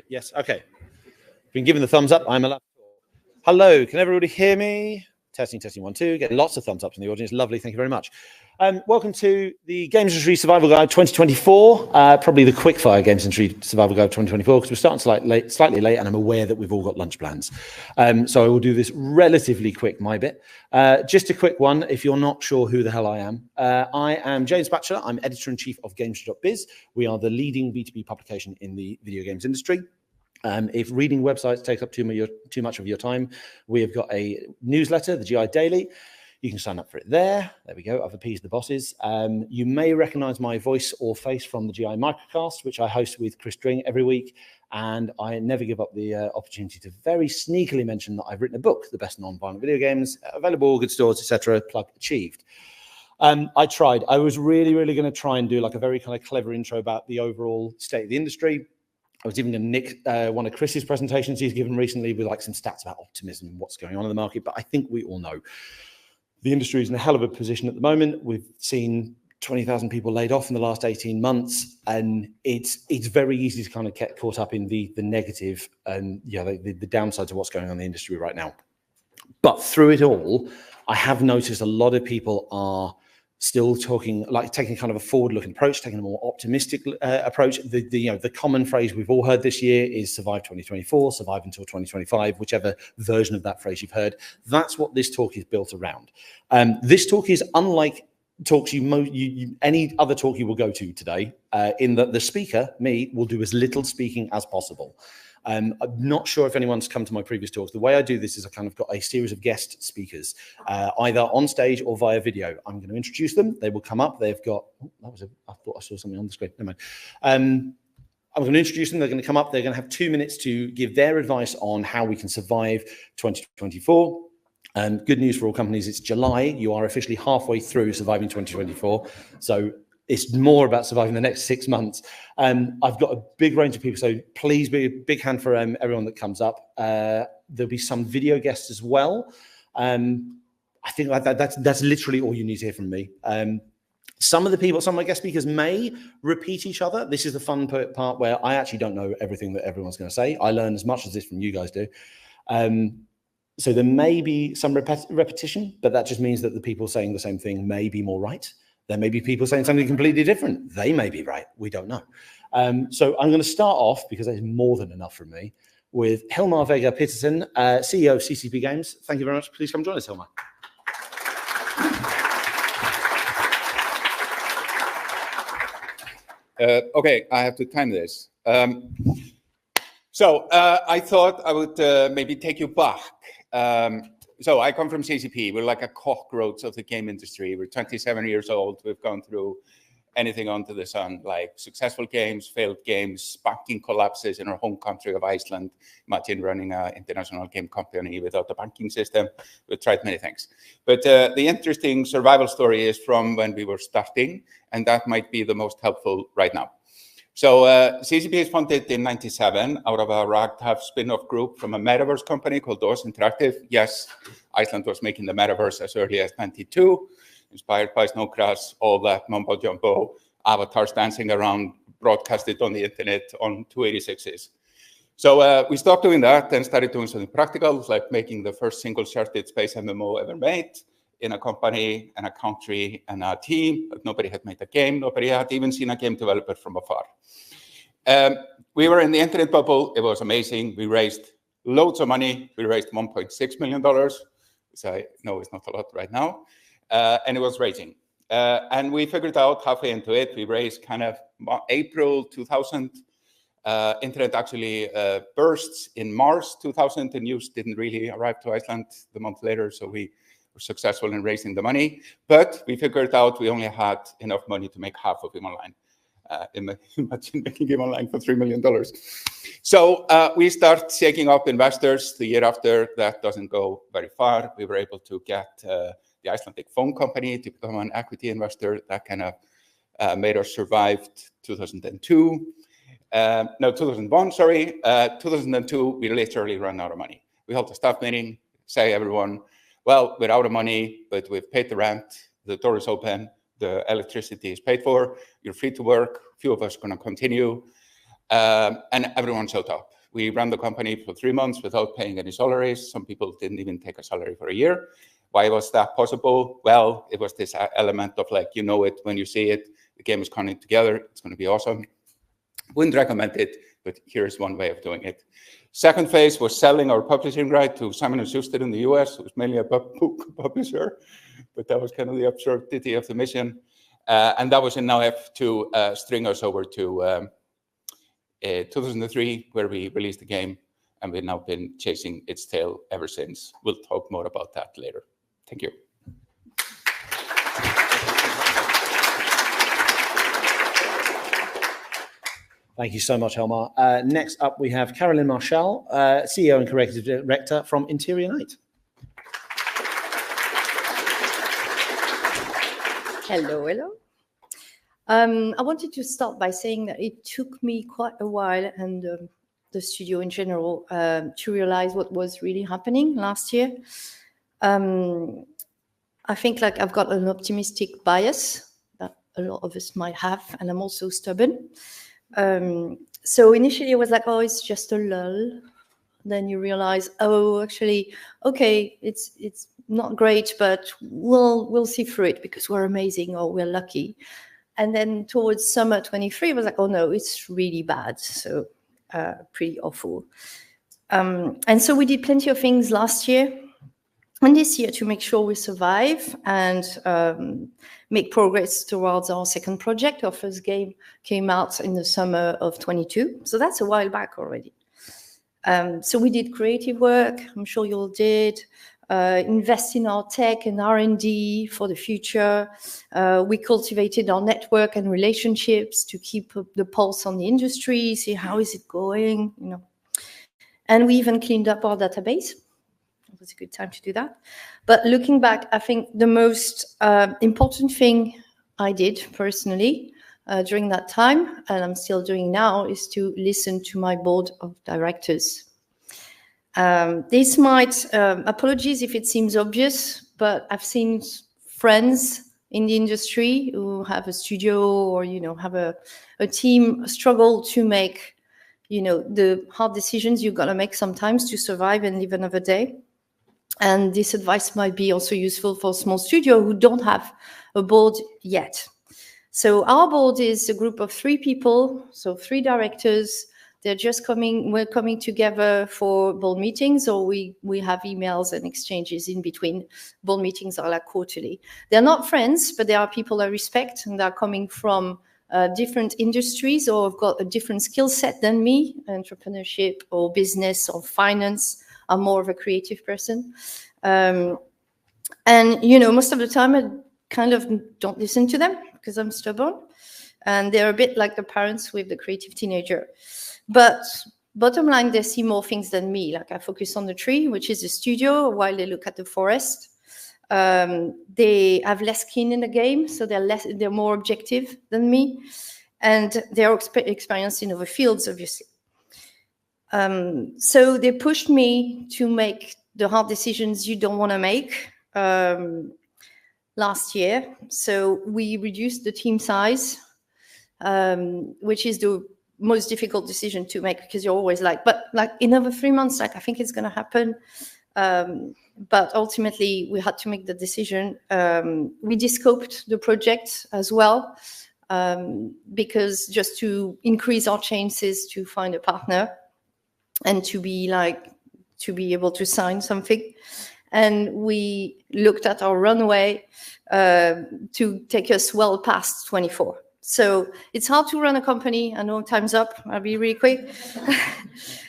Yes, okay. Been given the thumbs up. I'm allowed. Hello, can everybody hear me? Testing, 1, 2. Getting lots of thumbs up from the audience. Lovely, thank you very much. Welcome to the Games Industry Survival Guide 2024. Probably the quickfire Games Industry Survival Guide 2024 because we're starting slightly late, and I'm aware that we've all got lunch plans. So I will do this relatively quick, my bit. Just a quick one, if you're not sure who the hell I am James Batchelor. I'm editor-in-chief of GamesIndustry.biz. We are the leading B2B publication in the video games industry. If reading websites takes up too much of your time, we have got a newsletter, the GI Daily. You can sign up for it there. There we go. I've appeased the bosses. You may recognize my voice or face from the GI Microcast, which I host with Chris Dring every week. And I never give up the opportunity to very sneakily mention that I've written a book, The Best Non-Violent Video Games, available all good stores, etc. Plug achieved. I tried. I was really going to try and do like a very kind of clever intro about the overall state of the industry. I was even going to nick one of Chris's presentations he's given recently with like some stats about optimism and what's going on in the market. But I think we all know the industry is in a hell of a position at the moment. We've seen 20,000 people laid off in the last 18 months, and it's very easy to kind of get caught up in the negative and the downsides of what's going on in the industry right now. But through it all, I have noticed a lot of people are still talking, like taking kind of a forward-looking approach, taking a more optimistic approach. The common phrase we've all heard this year is survive 2024, survive until 2025, whichever version of that phrase you've heard. That's what this talk is built around. This talk is unlike talks any other talk you will go to today, in that the speaker, me, will do as little speaking as possible. I'm not sure if anyone's come to my previous talks. The way I do this is I kind of got a series of guest speakers, either on stage or via video. I'm going to introduce them. They will come up. They've got, I thought I saw something on the screen. Never mind. I'm going to introduce them. They're going to come up. They're going to have 2 minutes to give their advice on how we can survive 2024. Good news for all companies. It's July. You are officially halfway through surviving 2024. So it's more about surviving the next 6 months. I've got a big range of people, so please be a big hand for everyone that comes up. There'll be some video guests as well. I think that's literally all you need to hear from me. Some of my guest speakers may repeat each other. This is the fun part where I actually don't know everything that everyone's going to say. I learn as much as this from you guys do. So there may be some repetition, but that just means that the people saying the same thing may be more right. There may be people saying something completely different. They may be right. We don't know. So I'm going to start off, because there's more than enough from me, with Hilmar Vega Petersen, CEO of CCP Games. Thank you very much. Please come join us, Hilmar. Okay, I have to time this. So I thought I would maybe take you back. So I come from CCP. We're like a cockroach of the game industry. We're 27 years old. We've gone through anything under the sun, like successful games, failed games, banking collapses in our home country of Iceland. Imagine running an international game company without a banking system. We've tried many things. But the interesting survival story is from when we were starting, and that might be the most helpful right now. So CCP is founded in '97 out of a ragtag spin-off group from a metaverse company called OS Interactive. Yes, Iceland was making the metaverse as early as '92, inspired by Snowgrass, all that mumbo jumbo, avatars dancing around, broadcasted on the internet on 286s. So we stopped doing that and started doing something practical, like making the first single-sharded space MMO ever made in a company and a country and a team, but nobody had made a game. Nobody had even seen a game developer from afar. We were in the internet bubble. It was amazing. We raised loads of money. We raised $1.6 million, which I know is not a lot right now. And it was raging. And we figured out halfway into it, we raised kind of April 2000. Internet actually bursts in March 2000. The news didn't really arrive to Iceland the month later, so we were successful in raising the money. But we figured out we only had enough money to make half of Game Online. Imagine making Game Online for $3 million. So we start shaking up investors. The year after, that doesn't go very far. We were able to get the Icelandic phone company to become an equity investor. That kind of made us survive 2002. No, 2001, sorry. 2002, we literally ran out of money. We held a staff meeting, say everyone, well, we're out of money, but we've paid the rent, the door is open, the electricity is paid for, you're free to work, a few of us are going to continue. And everyone showed up. We ran the company for 3 months without paying any salaries. Some people didn't even take a salary for a year. Why was that possible? Well, it was this element of like, you know it when you see it, the game is coming together, it's going to be awesome. Wouldn't recommend it, but here's one way of doing it. Second phase was selling our publishing right to Simon & Schuster in the US. It was mainly a book publisher, but that was kind of the absurdity of the mission. And that was enough to string us over to 2003, where we released the game, and we've now been chasing its tail ever since. We'll talk more about that later. Thank you. Thank you so much, Helmar. Next up, we have Carolyn Marshall, CEO and Creative Director from Interior Night. Hello, hello. I wanted to start by saying that it took me quite a while, and the studio in general, to realize what was really happening last year. I think like I've got an optimistic bias that a lot of us might have, and I'm also stubborn. So initially it was like, oh, it's just a lull. Then you realize, oh, actually, okay, it's not great, but we'll see through it because we're amazing or we're lucky. And then towards summer 23, it was like, oh no, it's really bad. So pretty awful. And so we did plenty of things last year and this year to make sure we survive and make progress towards our second project. Our first game came out in the summer of 22. So that's a while back already. So we did creative work. I'm sure you all did. Invest in our tech and R&D for the future. We cultivated our network and relationships to keep the pulse on the industry, see how is it going, you know. And we even cleaned up our database. It was a good time to do that. But looking back, I think the most important thing I did personally during that time, and I'm still doing now, is to listen to my board of directors. This might, apologies if it seems obvious, but I've seen friends in the industry who have a studio or, you know, have a team struggle to make, you know, the hard decisions you've got to make sometimes to survive and live another day. And this advice might be also useful for a small studio who don't have a board yet. So our board is a group of 3 people, so 3 directors. They're just we're coming together for board meetings, or we have emails and exchanges in between. Board meetings are like quarterly. They're not friends, but they are people I respect, and they're coming from different industries or have got a different skill set than me, entrepreneurship or business or finance. I'm more of a creative person. And, you know, most of the time I kind of don't listen to them because I'm stubborn. And they're a bit like the parents with the creative teenager. But bottom line, they see more things than me. Like I focus on the tree, which is the studio, while they look at the forest. They have less skin in the game, so they're more objective than me. And they're experienced in other fields, obviously. So they pushed me to make the hard decisions you don't want to make last year. So we reduced the team size, which is the most difficult decision to make because you're always like, but like in another 3 months, like I think it's going to happen. But ultimately we had to make the decision. We descoped the project as well because just to increase our chances to find a partner and to be able to sign something. And we looked at our runway to take us well past 24. So it's hard to run a company. I know time's up. I'll be really quick.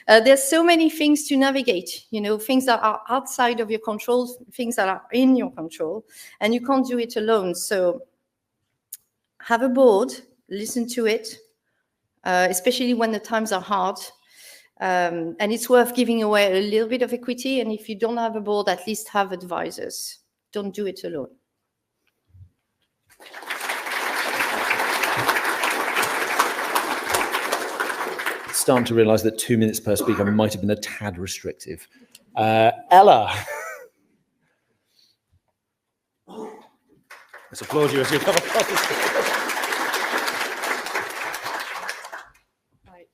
There's so many things to navigate, you know, things that are outside of your control, things that are in your control, and you can't do it alone. So have a board, listen to it, especially when the times are hard. And it's worth giving away a little bit of equity. And if you don't have a board, at least have advisors. Don't do it alone. Starting to realize that 2 minutes per speaker might have been a tad restrictive. Ella. Let's applaud you as you come across the stage. Right.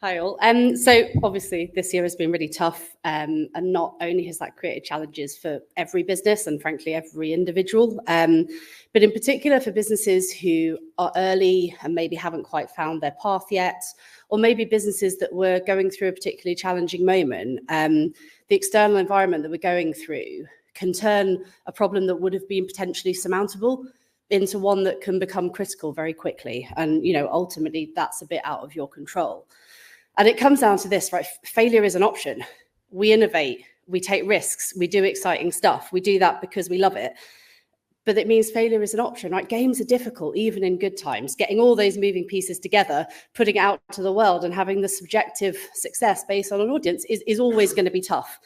Hi all. So obviously this year has been really tough, and not only has that created challenges for every business and frankly every individual, but in particular for businesses who are early and maybe haven't quite found their path yet, or maybe businesses that were going through a particularly challenging moment. The external environment that we're going through can turn a problem that would have been potentially surmountable into one that can become critical very quickly. And, you know, ultimately that's a bit out of your control. And it comes down to this, right? Failure is an option. We innovate, we take risks, we do exciting stuff. We do that because we love it. But it means failure is an option, right? Games are difficult, even in good times. Getting all those moving pieces together, putting it out to the world and having the subjective success based on an audience is always going to be tough.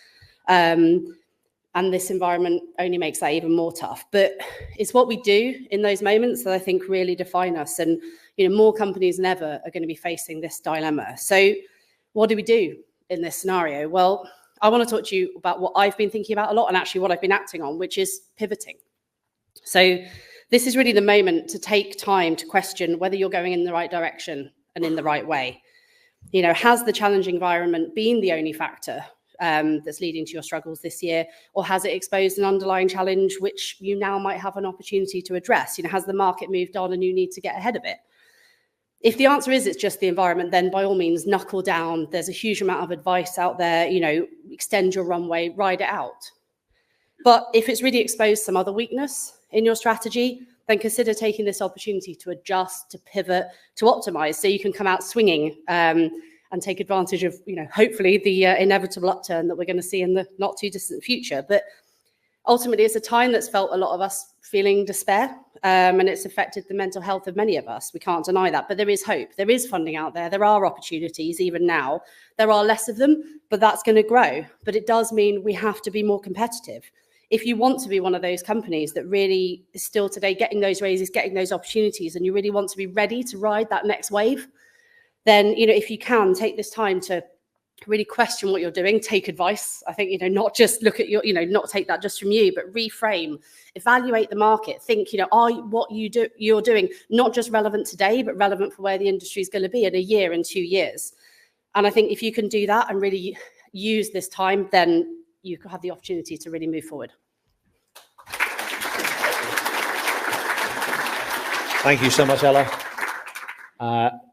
And this environment only makes that even more tough. But it's what we do in those moments that I think really define us. And, you know, more companies than ever are going to be facing this dilemma. So what do we do in this scenario? Well, I want to talk to you about what I've been thinking about a lot and actually what I've been acting on, which is pivoting. So this is really the moment to take time to question whether you're going in the right direction and in the right way. You know, has the challenging environment been the only factor that's leading to your struggles this year, or has it exposed an underlying challenge which you now might have an opportunity to address? You know, has the market moved on and you need to get ahead of it? If the answer is it's just the environment, then by all means, knuckle down. There's a huge amount of advice out there, you know, extend your runway, ride it out. But if it's really exposed some other weakness in your strategy, then consider taking this opportunity to adjust, to pivot, to optimize so you can come out swinging and take advantage of, you know, hopefully the inevitable upturn that we're going to see in the not too distant future. But ultimately, it's a time that's felt a lot of us feeling despair, and it's affected the mental health of many of us. We can't deny that, but there is hope. There is funding out there. There are opportunities even now. There are less of them, but that's going to grow. But it does mean we have to be more competitive. If you want to be one of those companies that really is still today getting those raises, getting those opportunities, and you really want to be ready to ride that next wave, then, you know, if you can, take this time to really question what you're doing, take advice. I think, you know, not just look at your, you know, not take that just from you, but reframe, evaluate the market, think, you know, are what you're doing not just relevant today, but relevant for where the industry is going to be in a year and 2 years. And I think if you can do that and really use this time, then you have the opportunity to really move forward. Thank you so much, Ella.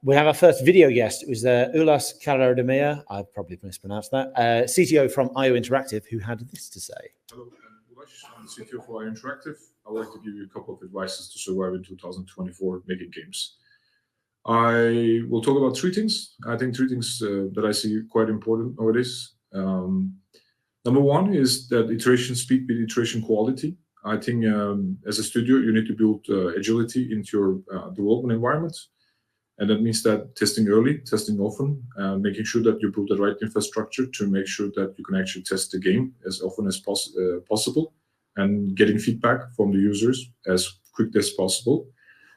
We have our first video guest. It was Ulas Karademeyer, I probably mispronounced that, CTO from IO Interactive, who had this to say. Hello, I'm Ulas. I'm the CTO for IO Interactive. I would like to give you a couple of advices to survive in 2024 making games. I will talk about three things. I think three things that I see quite important nowadays. Number one is that iteration speed beat iteration quality. I think as a studio, you need to build agility into your development environment. And that means that testing early, testing often, making sure that you build the right infrastructure to make sure that you can actually test the game as often as possible, and getting feedback from the users as quick as possible.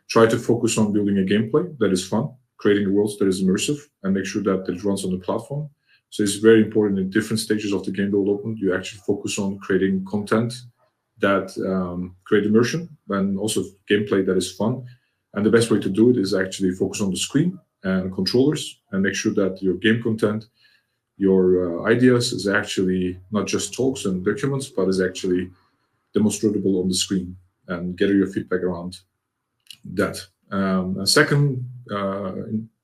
Try to focus on building a gameplay that is fun, creating worlds that is immersive, and make sure that it runs on the platform. So it's very important in different stages of the game development, you actually focus on creating content that create immersion and also gameplay that is fun. And the best way to do it is actually focus on the screen and controllers and make sure that your game content, your ideas is actually not just talks and documents, but is actually demonstrable on the screen, and get your feedback around that. A second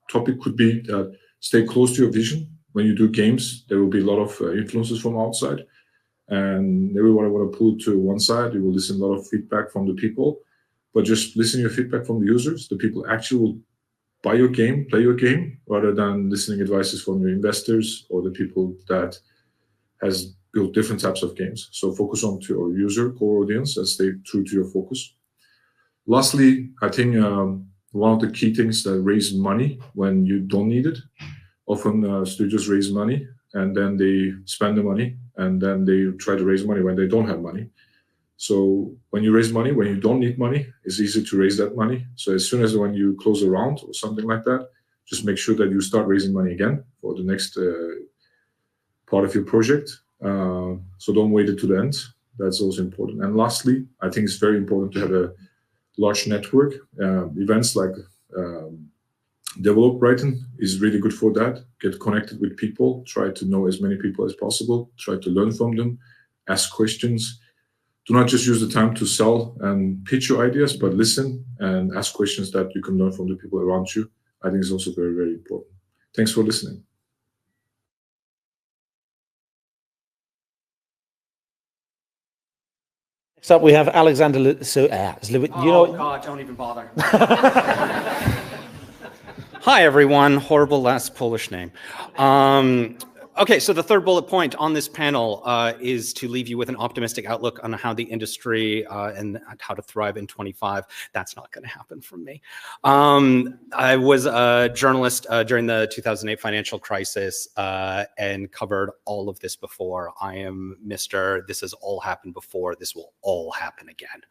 topic could be that stay close to your vision. When you do games, there will be a lot of influences from outside, and everyone want to pull to one side. You will listen to a lot of feedback from the people. But just listen to your feedback from the users. The people actually will buy your game, play your game, rather than listening advices from your investors or the people that has built different types of games. So focus on to your user core audience and stay true to your focus. Lastly, I think one of the key things that raise money when you don't need it. Often studios raise money and then they spend the money and then they try to raise money when they don't have money. So when you raise money, when you don't need money, it's easy to raise that money. So as soon as when you close a round or something like that, just make sure that you start raising money again for the next part of your project. So don't wait it to the end. That's also important. And lastly, I think it's very important to have a large network. Events like Develop Brighton is really good for that. Get connected with people, try to know as many people as possible, try to learn from them, ask questions. Do not just use the time to sell and pitch your ideas, but listen and ask questions that you can learn from the people around you. I think is also very, very important. Thanks for listening. Next up, we have Alexander. God, don't even bother. Hi, everyone. Horrible last Polish name. Okay, so the third bullet point on this panel is to leave you with an optimistic outlook on how the industry and how to thrive in 25. That's not going to happen from me. I was a journalist during the 2008 financial crisis and covered all of this before. I am Mr. This has all happened before. This will all happen again.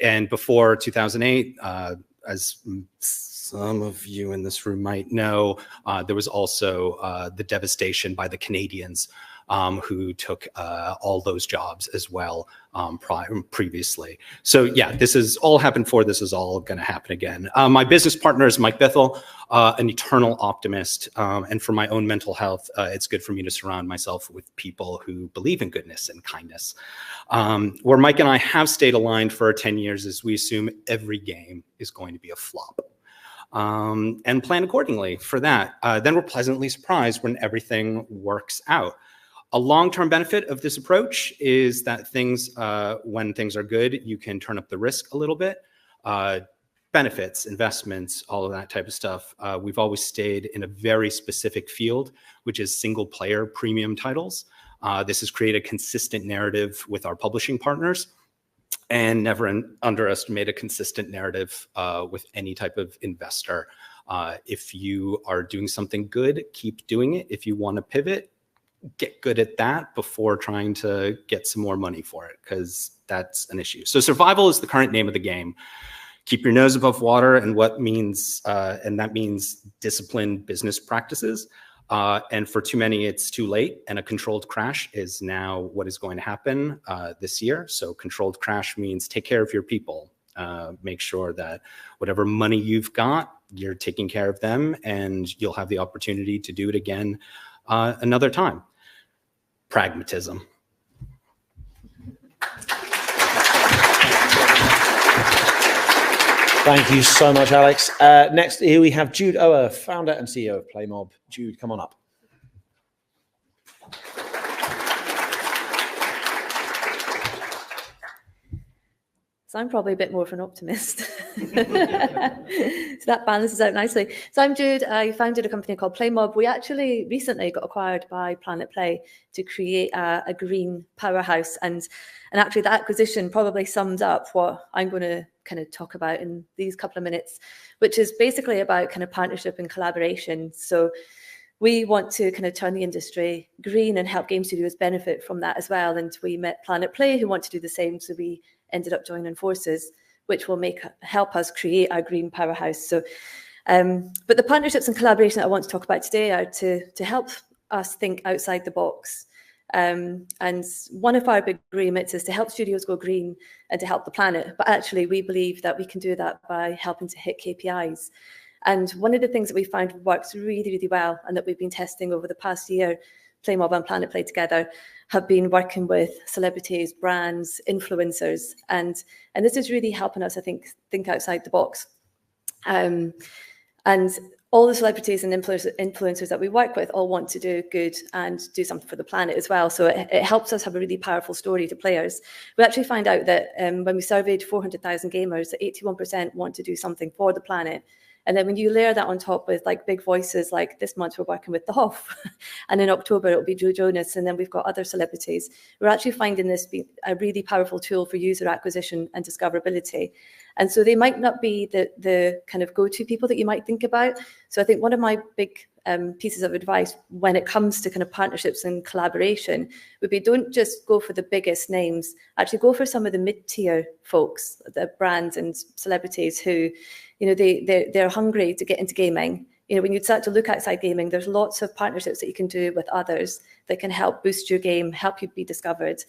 And before 2008, as some of you in this room might know, there was also the devastation by the Canadians who took all those jobs as well previously. So yeah, this has all happened before. This is all going to happen again. My business partner is Mike Bithell, an eternal optimist. And for my own mental health, it's good for me to surround myself with people who believe in goodness and kindness. Where Mike and I have stayed aligned for 10 years is we assume every game is going to be a flop. And plan accordingly for that. Then we're pleasantly surprised when everything works out. A long-term benefit of this approach is that things, when things are good, you can turn up the risk a little bit. Benefits, investments, all of that type of stuff. We've always stayed in a very specific field, which is single-player premium titles. This has created a consistent narrative with our publishing partners. And never underestimate a consistent narrative with any type of investor. If you are doing something good, keep doing it. If you want to pivot, get good at that before trying to get some more money for it, because that's an issue. So survival is the current name of the game. Keep your nose above water, and that means disciplined business practices. And for too many, it's too late, and a controlled crash is now what is going to happen this year. So controlled crash means take care of your people. Make sure that whatever money you've got, you're taking care of them, and you'll have the opportunity to do it again another time. Pragmatism. Thank you so much, Alex. Next, here we have Jude Ower, founder and CEO of PlayMob. Jude, come on up. So I'm probably a bit more of an optimist. So that balances out nicely. So I'm Jude. I founded a company called PlayMob. We actually recently got acquired by Planet Play to create a green powerhouse. And actually that acquisition probably sums up what I'm going to kind of talk about in these couple of minutes, which is basically about kind of partnership and collaboration. So we want to kind of turn the industry green and help game studios benefit from that as well. And we met Planet Play, who want to do the same. So we ended up joining forces, which will help us create our green powerhouse. So, but the partnerships and collaboration that I want to talk about today are to help us think outside the box. And one of our big remits is to help studios go green and to help the planet. But actually, we believe that we can do that by helping to hit KPIs. And one of the things that we found works really, really well, and that we've been testing over the past year, PlayMob and Planet Play together, have been working with celebrities, brands, influencers, and this is really helping us, I think outside the box. And all the celebrities and influencers that we work with all want to do good and do something for the planet as well. So it helps us have a really powerful story to players. We actually find out that when we surveyed 400,000 gamers, that 81% want to do something for the planet. And then when you layer that on top with like big voices, like this month we're working with The Hoff, and in October it'll be Joe Jonas, and then we've got other celebrities. We're actually finding this be a really powerful tool for user acquisition and discoverability. And so they might not be the kind of go-to people that you might think about. So I think one of my big pieces of advice when it comes to kind of partnerships and collaboration would be, don't just go for the biggest names, actually go for some of the mid-tier folks, the brands and celebrities who, you know, they're hungry to get into gaming. when you start to look outside gaming, there's lots of partnerships that you can do with others that can help boost your game, help you be discovered.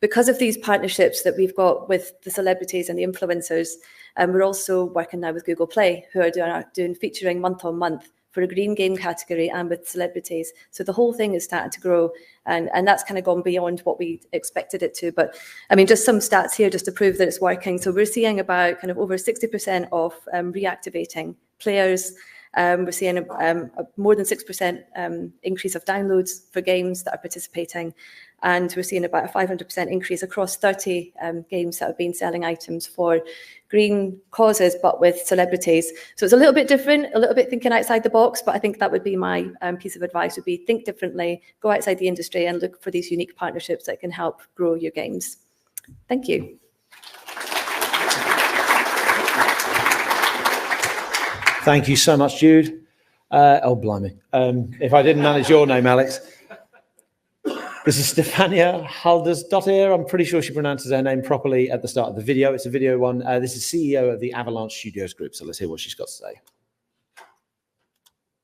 Because of these partnerships that we've got with the celebrities and the influencers, we're also working now with Google Play, who are doing featuring month on month for a green game category and with celebrities. So the whole thing is starting to grow, and that's kind of gone beyond what we expected it to. But I mean, just some stats here just to prove that it's working. So we're seeing about kind of over 60% of reactivating players. We're seeing a more than 6% increase of downloads for games that are participating. And we're seeing about a 500% increase across 30 games that have been selling items for green causes, but with celebrities. So it's a little bit different, a little bit thinking outside the box, but I think that would be my piece of advice, would be think differently, go outside the industry and look for these unique partnerships that can help grow your games. Thank you. Thank you so much, Jude. Oh, blimey. If I didn't manage your name, Alex. This is Stefania Haldersdottir. I'm pretty sure she pronounces her name properly at the start of the video. It's a video one. This is CEO of the Avalanche Studios Group. So let's hear what she's got to say.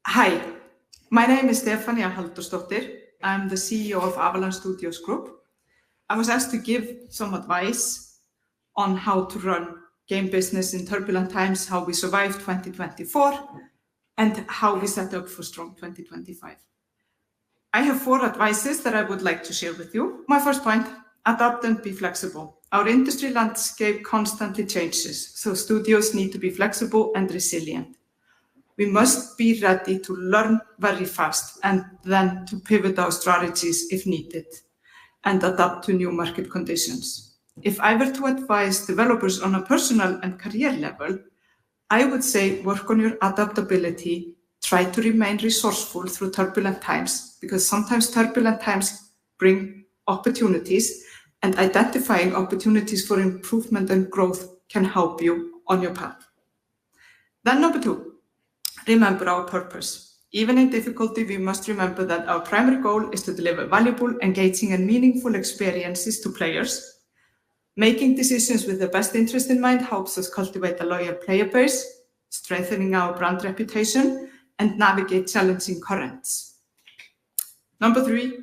Hi, my name is Stefania Haldersdottir. I'm the CEO of Avalanche Studios Group. I was asked to give some advice on how to run game business in turbulent times, how we survived 2024, and how we set up for strong 2025. I have 4 advices that I would like to share with you. My first point, adapt and be flexible. Our industry landscape constantly changes, so studios need to be flexible and resilient. We must be ready to learn very fast and then to pivot our strategies if needed and adapt to new market conditions. If I were to advise developers on a personal and career level, I would say work on your adaptability, try to remain resourceful through turbulent times, because sometimes turbulent times bring opportunities, and identifying opportunities for improvement and growth can help you on your path. Then number 2, remember our purpose. Even in difficulty, we must remember that our primary goal is to deliver valuable, engaging, and meaningful experiences to players. Making decisions with the best interest in mind helps us cultivate a loyal player base, strengthening our brand reputation, and navigate challenging currents. Number 3,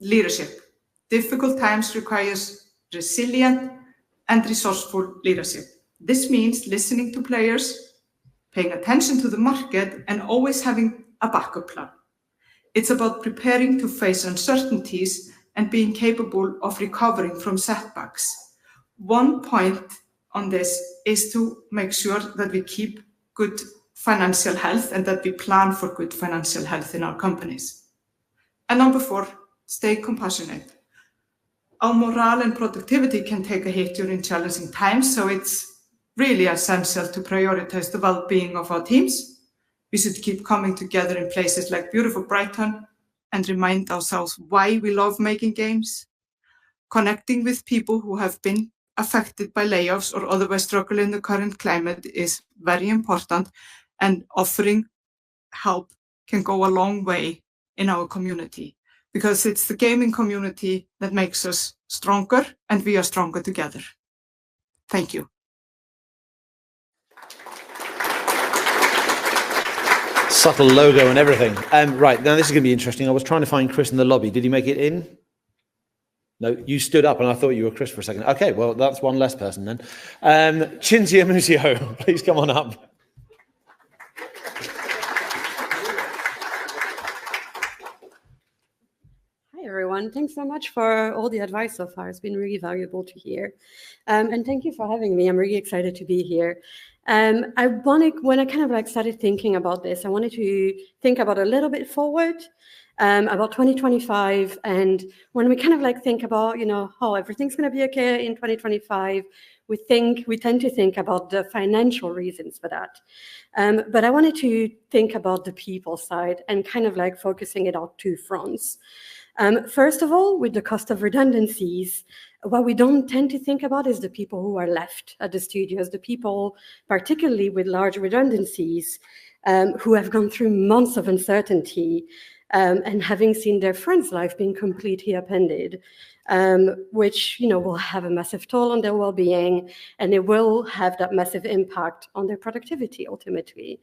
leadership. Difficult times requires resilient and resourceful leadership. This means listening to players, paying attention to the market, and always having a backup plan. It's about preparing to face uncertainties and being capable of recovering from setbacks. One point on this is to make sure that we keep good financial health and that we plan for good financial health in our companies. And number 4, stay compassionate. Our morale and productivity can take a hit during challenging times, so it's really essential to prioritize the well-being of our teams. We should keep coming together in places like beautiful Brighton and remind ourselves why we love making games. Connecting with people who have been affected by layoffs or otherwise struggle in the current climate is very important, and offering help can go a long way in our community, because it's the gaming community that makes us stronger, and we are stronger together. Thank you. Subtle logo and everything. Right, now this is going to be interesting. I was trying to find Chris in the lobby. Did he make it in? No, you stood up and I thought you were Chris for a second. Okay, well, that's one less person then. Cinzia Musio, please come on up. Hi, everyone. Thanks so much for all the advice so far. It's been really valuable to hear. And thank you for having me. I'm really excited to be here. When I kind of like started thinking about this, I wanted to think about a little bit forward, about 2025. And when we kind of like think about, how everything's going to be okay in 2025, we tend to think about the financial reasons for that. But I wanted to think about the people side and kind of like focusing it on 2 fronts. First of all, with the cost of redundancies, what we don't tend to think about is the people who are left at the studios, the people, particularly with large redundancies, who have gone through months of uncertainty and having seen their friends' life being completely upended, which will have a massive toll on their well-being, and it will have that massive impact on their productivity ultimately.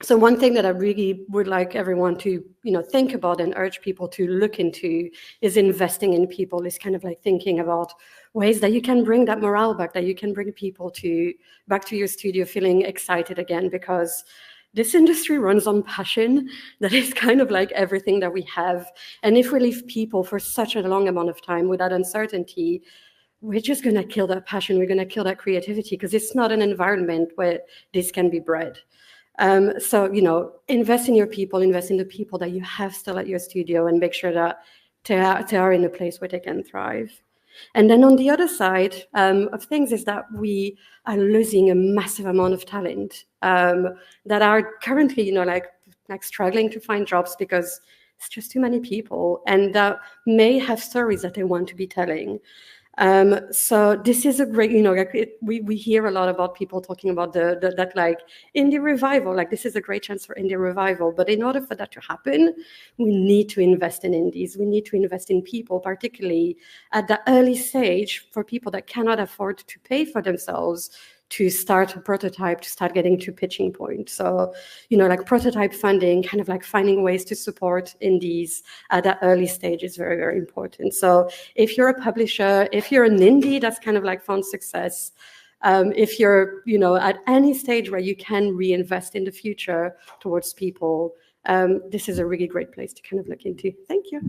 So one thing that I really would like everyone to, think about and urge people to look into is investing in people, is kind of like thinking about ways that you can bring that morale back, that you can bring people back to your studio feeling excited again, because this industry runs on passion. That is kind of like everything that we have. And if we leave people for such a long amount of time with that uncertainty, we're just going to kill that passion. We're going to kill that creativity, because it's not an environment where this can be bred. So, invest in your people, invest in the people that you have still at your studio, and make sure that they are in a place where they can thrive. And then on the other side of things is that we are losing a massive amount of talent that are currently, like struggling to find jobs because it's just too many people, and that may have stories that they want to be telling. So this is a great, we hear a lot about people talking about that like indie revival, like this is a great chance for indie revival. But in order for that to happen, we need to invest in indies. We need to invest in people, particularly at the early stage, for people that cannot afford to pay for themselves to start a prototype, to start getting to pitching point. So, like prototype funding, kind of like finding ways to support indies at that early stage is very, very important. So if you're a publisher, if you're an indie that's kind of like found success, if you're, at any stage where you can reinvest in the future towards people, this is a really great place to kind of look into. Thank you.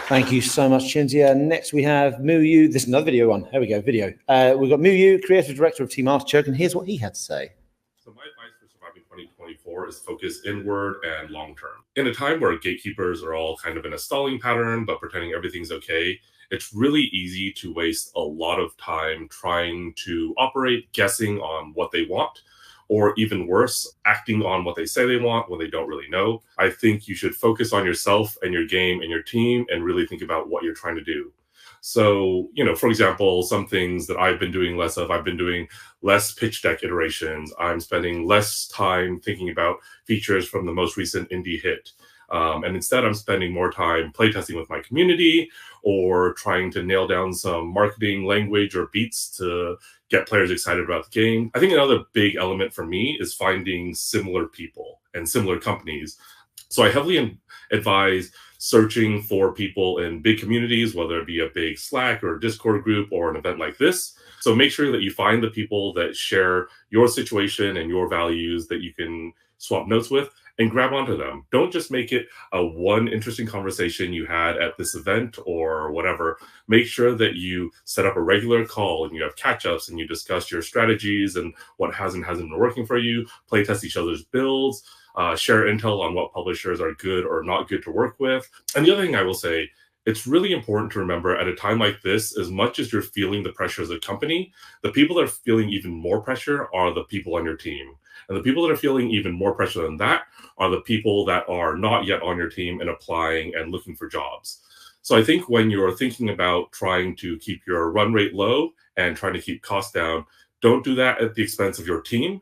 Thank you so much, Cinzia. Next, we have Muyu. This is another video one. There we go, video. We've got Muyu, creative director of Team Artichoke, and here's what he had to say. So my advice for surviving 2024 is focus inward and long-term. In a time where gatekeepers are all kind of in a stalling pattern, but pretending everything's okay, it's really easy to waste a lot of time trying to operate, guessing on what they want, or even worse, acting on what they say they want when they don't really know. I think you should focus on yourself and your game and your team and really think about what you're trying to do. So, for example, some things that I've been doing less of, I've been doing less pitch deck iterations. I'm spending less time thinking about features from the most recent indie hit. And instead, I'm spending more time playtesting with my community or trying to nail down some marketing language or beats to get players excited about the game. I think another big element for me is finding similar people and similar companies. So I heavily advise searching for people in big communities, whether it be a big Slack or Discord group or an event like this. So make sure that you find the people that share your situation and your values that you can swap notes with, and grab onto them. Don't just make it a one interesting conversation you had at this event or whatever. Make sure that you set up a regular call and you have catch-ups and you discuss your strategies and what hasn't been working for you, play test each other's builds, share intel on what publishers are good or not good to work with. And the other thing I will say, it's really important to remember at a time like this, as much as you're feeling the pressure as a company, the people that are feeling even more pressure are the people on your team. And the people that are feeling even more pressure than that are the people that are not yet on your team and applying and looking for jobs. So I think when you're thinking about trying to keep your run rate low and trying to keep costs down, don't do that at the expense of your team.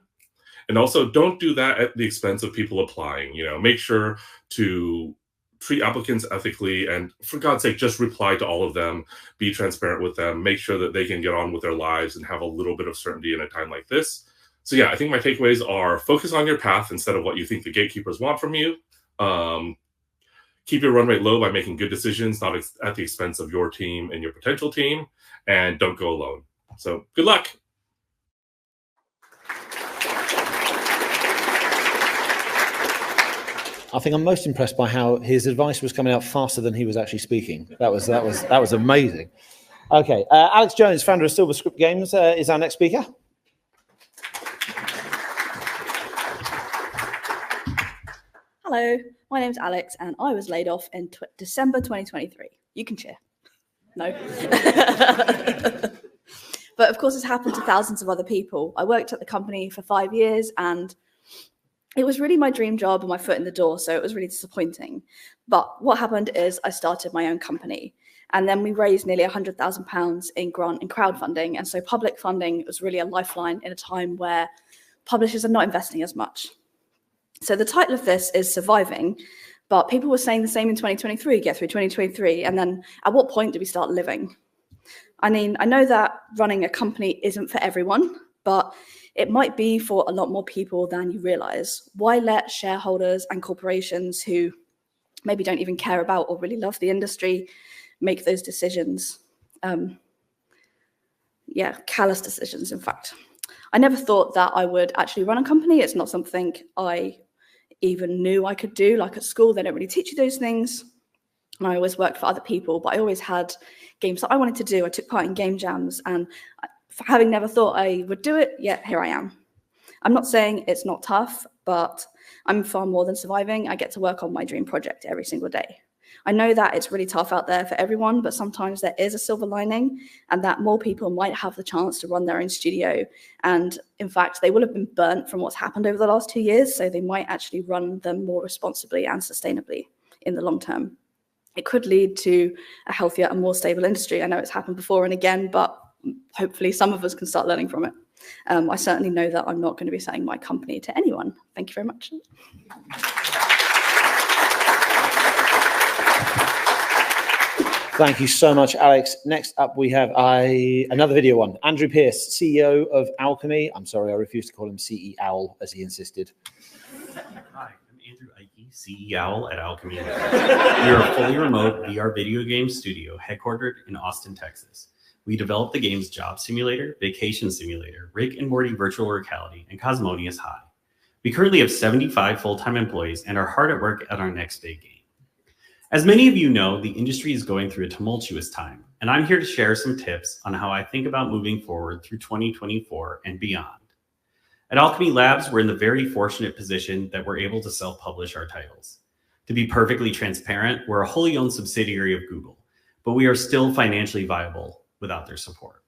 And also don't do that at the expense of people applying. Make sure to treat applicants ethically, and for God's sake, just reply to all of them, be transparent with them, make sure that they can get on with their lives and have a little bit of certainty in a time like this. So yeah, I think my takeaways are focus on your path instead of what you think the gatekeepers want from you. Keep your run rate low by making good decisions, not at the expense of your team and your potential team, and don't go alone. So good luck. I think I'm most impressed by how his advice was coming out faster than he was actually speaking. That was amazing. Okay, Alex Jones, founder of Silver Script Games, is our next speaker. Hello, my name's Alex, and I was laid off in December 2023. You can cheer. No. But of course, it's happened to thousands of other people. I worked at the company for 5 years, and it was really my dream job and my foot in the door, so it was really disappointing. But what happened is I started my own company, and then we raised nearly £100,000 in grant and crowdfunding, and so public funding was really a lifeline in a time where publishers are not investing as much. So the title of this is Surviving, but people were saying the same in 2023, get through 2023, and then at what point do we start living? I mean, I know that running a company isn't for everyone, but it might be for a lot more people than you realize. Why let shareholders and corporations who maybe don't even care about or really love the industry make those decisions? Callous decisions, in fact. I never thought that I would actually run a company. It's not something I even knew I could do. Like at school, they don't really teach you those things. And I always worked for other people, but I always had games that I wanted to do. I took part in game jams, and having never thought I would do it, yet here I am. I'm not saying it's not tough, but I'm far more than surviving. I get to work on my dream project every single day. I know that it's really tough out there for everyone, but sometimes there is a silver lining, and that more people might have the chance to run their own studio. And in fact, they will have been burnt from what's happened over the last 2 years, so they might actually run them more responsibly and sustainably in the long term. It could lead to a healthier and more stable industry. I know it's happened before and again, but hopefully some of us can start learning from it. I certainly know that I'm not going to be selling my company to anyone. Thank you very much. Thank you so much, Alex. Next up, we have another video one. Andrew Pierce, CEO of Alchemy. I'm sorry, I refuse to call him CE Owl, as he insisted. Hi, I'm Andrew Ike, CE Owl at Alchemy. We are a fully remote VR video game studio headquartered in Austin, Texas. We develop the games Job Simulator, Vacation Simulator, Rick and Morty Virtual Reality, and Cosmonious High. We currently have 75 full-time employees and are hard at work at our next big game. As many of you know, the industry is going through a tumultuous time, and I'm here to share some tips on how I think about moving forward through 2024 and beyond. At Alchemy Labs, we're in the very fortunate position that we're able to self-publish our titles. To be perfectly transparent, we're a wholly owned subsidiary of Google, but we are still financially viable without their support.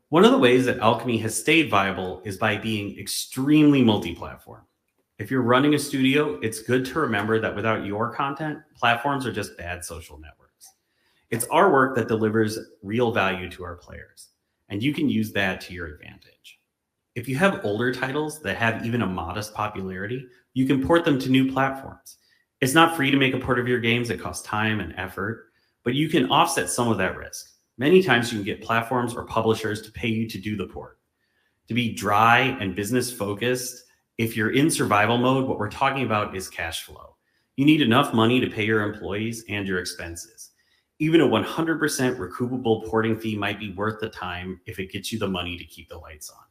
One of the ways that Alchemy has stayed viable is by being extremely multi-platform. If you're running a studio, it's good to remember that without your content, platforms are just bad social networks. It's our work that delivers real value to our players, and you can use that to your advantage. If you have older titles that have even a modest popularity, you can port them to new platforms. It's not free to make a port of your games. It costs time and effort, but you can offset some of that risk. Many times you can get platforms or publishers to pay you to do the port. To be dry and business focused, if you're in survival mode, what we're talking about is cash flow. You need enough money to pay your employees and your expenses. Even a 100% recoupable porting fee might be worth the time if it gets you the money to keep the lights on.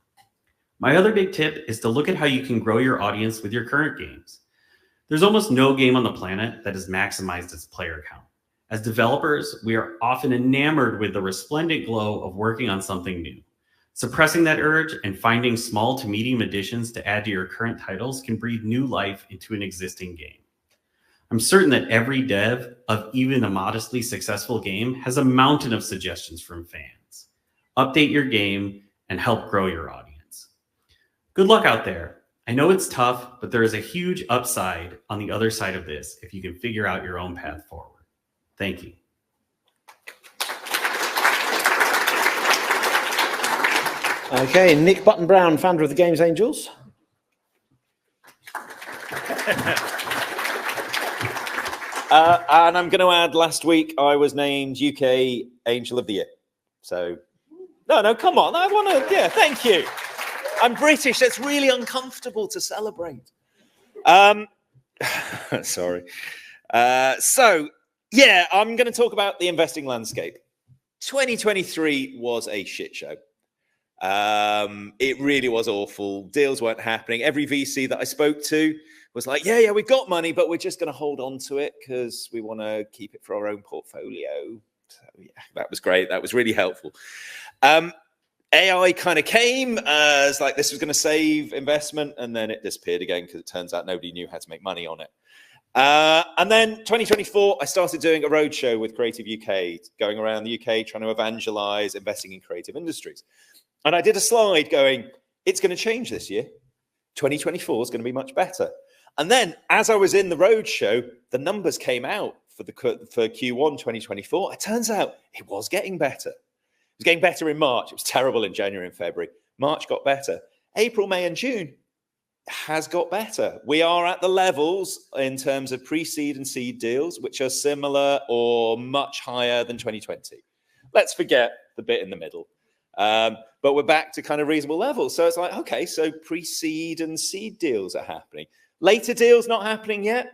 My other big tip is to look at how you can grow your audience with your current games. There's almost no game on the planet that has maximized its player count. As developers, we are often enamored with the resplendent glow of working on something new. Suppressing that urge and finding small to medium additions to add to your current titles can breathe new life into an existing game. I'm certain that every dev of even a modestly successful game has a mountain of suggestions from fans. Update your game and help grow your audience. Good luck out there. I know it's tough, but there is a huge upside on the other side of this if you can figure out your own path forward. Thank you. Okay, Nick Button-Brown, founder of the Games Angels. And I'm going to add, last week I was named UK Angel of the Year. So, no, come on. I want to, yeah, thank you. I'm British. That's really uncomfortable to celebrate. Sorry. Yeah, I'm going to talk about the investing landscape. 2023 was a shit show. It really was awful. Deals weren't happening. Every VC that I spoke to was like, yeah, we've got money, but we're just going to hold on to it because we want to keep it for our own portfolio. So, yeah, that was great. That was really helpful. AI kind of came as like this was going to save investment, and then it disappeared again because it turns out nobody knew how to make money on it. And then 2024, I started doing a roadshow with Creative UK, going around the UK trying to evangelize investing in creative industries. And I did a slide going, it's going to change this year. 2024 is going to be much better. And then as I was in the roadshow, the numbers came out for Q1 2024. It turns out it was getting better. It was getting better in March. It was terrible in January and February. March got better. April, May, and June has got better. We are at the levels in terms of pre-seed and seed deals, which are similar or much higher than 2020. Let's forget the bit in the middle. But we're back to kind of reasonable levels. So it's like, okay, so pre-seed and seed deals are happening. Later deals not happening yet,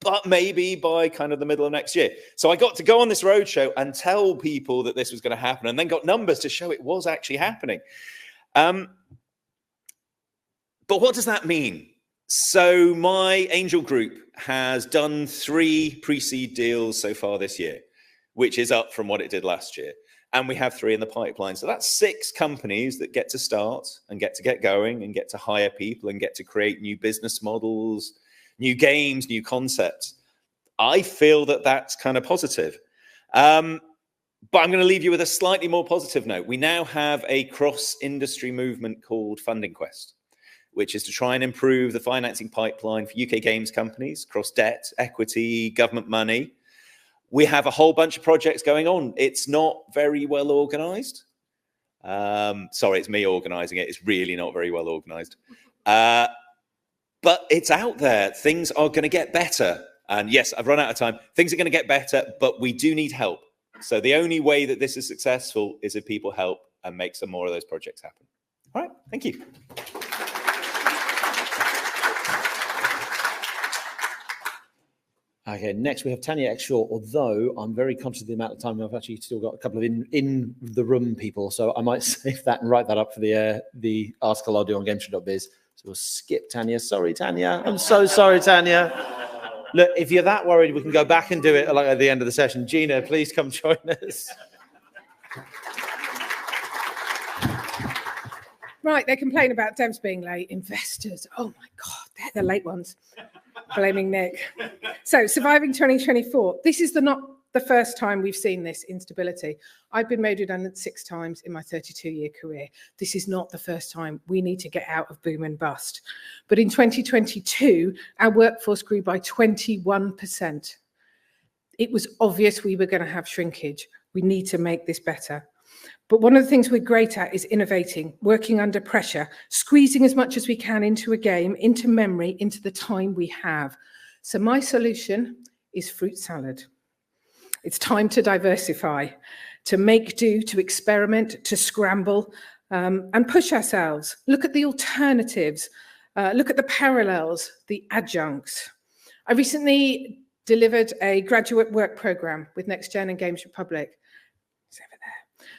but maybe by kind of the middle of next year. So I got to go on this roadshow and tell people that this was going to happen, and then got numbers to show it was actually happening. But what does that mean? So my angel group has done 3 pre-seed deals so far this year, which is up from what it did last year. And we have 3 in the pipeline. So that's 6 companies that get to start and get to get going and get to hire people and get to create new business models, new games, new concepts. I feel that that's kind of positive. But I'm going to leave you with a slightly more positive note. We now have a cross-industry movement called Funding Quest, which is to try and improve the financing pipeline for UK games companies across debt, equity, government money. We have a whole bunch of projects going on. It's not very well organized. Sorry, it's me organizing it. It's really not very well organized. But it's out there. Things are going to get better. And yes, I've run out of time. Things are going to get better, but we do need help. So the only way that this is successful is if people help and make some more of those projects happen. All right, thank you. Okay, next we have Tanya Exshaw, although I'm very conscious of the amount of time. I've actually still got a couple of in the room people, so I might save that and write that up for the article I'll do on GamesIndustry.biz. So we'll skip Tanya. Sorry, Tanya. I'm so sorry, Tanya. Look, if you're that worried, we can go back and do it like at the end of the session. Gina, please come join us. Right, they complain about devs being late. Investors, oh my God, they're the late ones. Blaming Nick. So, surviving 2024. This is not the first time we've seen this instability. I've been made redundant 6 times in my 32-year career. This is not the first time. We need to get out of boom and bust. But in 2022, our workforce grew by 21%. It was obvious we were going to have shrinkage. We need to make this better. But one of the things we're great at is innovating, working under pressure, squeezing as much as we can into a game, into memory, into the time we have. So my solution is fruit salad. It's time to diversify, to make do, to experiment, to scramble, and push ourselves. Look at the alternatives. Look at the parallels, the adjuncts. I recently delivered a graduate work program with Next Gen and Games Republic.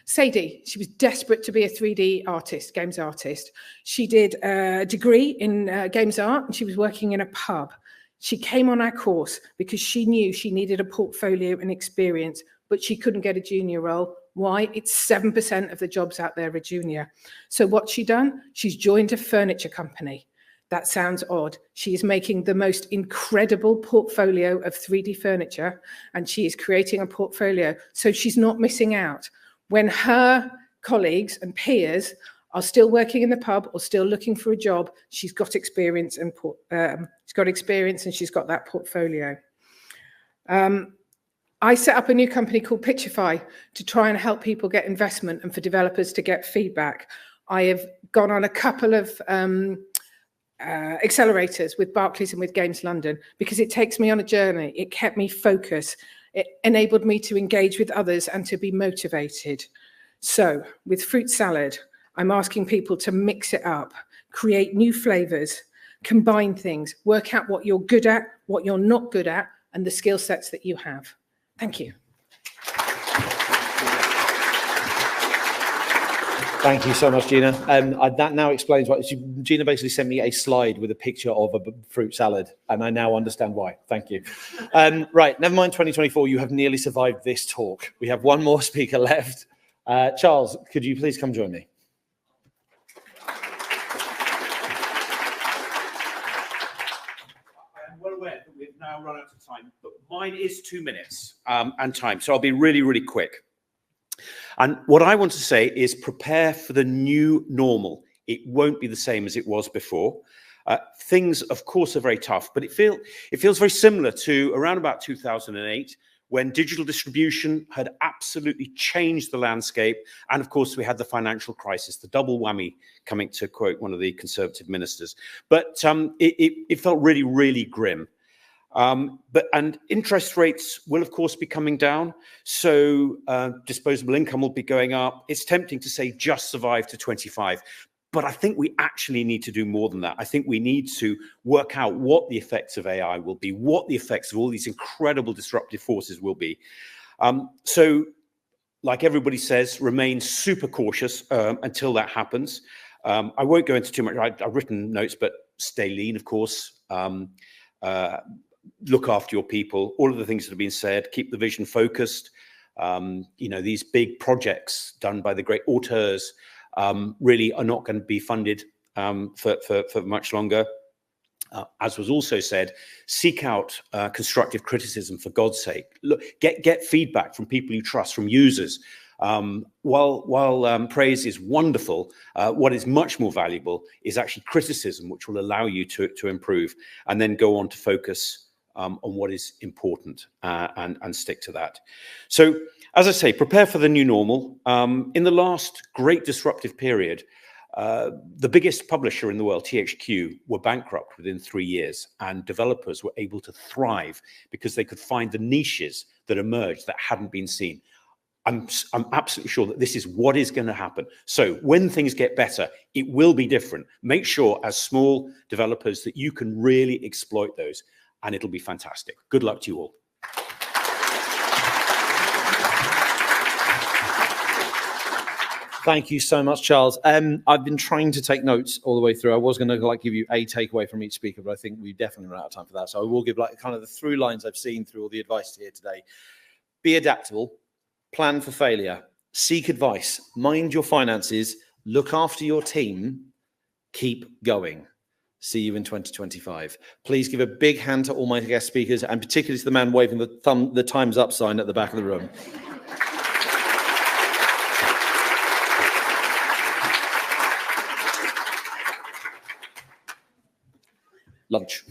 Sadie, she was desperate to be a 3D artist, games artist. She did a degree in games art and she was working in a pub. She came on our course because she knew she needed a portfolio and experience, but she couldn't get a junior role. Why? It's 7% of the jobs out there are junior. So what's she done? She's joined a furniture company. That sounds odd. She is making the most incredible portfolio of 3D furniture and she is creating a portfolio. So she's not missing out. When her colleagues and peers are still working in the pub or still looking for a job, she's got experience and she's got that portfolio. I set up a new company called Pitchify to try and help people get investment and for developers to get feedback. I have gone on a couple of accelerators with Barclays and with Games London because it takes me on a journey. It kept me focused. It enabled me to engage with others and to be motivated. So with fruit salad, I'm asking people to mix it up, create new flavors, combine things, work out what you're good at, what you're not good at, and the skill sets that you have. Thank you. Thank you so much, Gina. That now explains why. Gina basically sent me a slide with a picture of a fruit salad, and I now understand why. Thank you. Right, never mind 2024. You have nearly survived this talk. We have one more speaker left. Charles, could you please come join me? I am well aware that we've now run out of time, but mine is 2 minutes and time, so I'll be really, really quick. And what I want to say is prepare for the new normal. It won't be the same as it was before. Things, of course, are very tough, but it feels very similar to around about 2008, when digital distribution had absolutely changed the landscape. And of course, we had the financial crisis, the double whammy, coming to quote one of the Conservative ministers. But it felt really, really grim. And interest rates will, of course, be coming down. So disposable income will be going up. It's tempting to say just survive to 25. But I think we actually need to do more than that. I think we need to work out what the effects of AI will be, what the effects of all these incredible disruptive forces will be. So, like everybody says, remain super cautious until that happens. I won't go into too much. I've written notes, but stay lean, of course. Look after your people. All of the things that have been said. Keep the vision focused. You know, these big projects done by the great auteurs really are not going to be funded for much longer. As was also said, seek out constructive criticism, for God's sake. Look, get feedback from people you trust, from users. While praise is wonderful, what is much more valuable is actually criticism, which will allow you to improve, and then go on to focus on what is important and stick to that. So, as I say, prepare for the new normal. In the last great disruptive period, the biggest publisher in the world, THQ, were bankrupt within 3 years, and developers were able to thrive because they could find the niches that emerged that hadn't been seen. I'm absolutely sure that this is what is going to happen. So when things get better, it will be different. Make sure as small developers that you can really exploit those, and it'll be fantastic. Good luck to you all. Thank you so much, Charles. I've been trying to take notes all the way through. I was going to give you a takeaway from each speaker, but I think we definitely run out of time for that. So I will give kind of the through lines I've seen through all the advice here today. Be adaptable, plan for failure, seek advice, mind your finances, look after your team, keep going. See you in 2025. Please give a big hand to all my guest speakers, and particularly to the man waving the time's up sign at the back of the room. Lunch.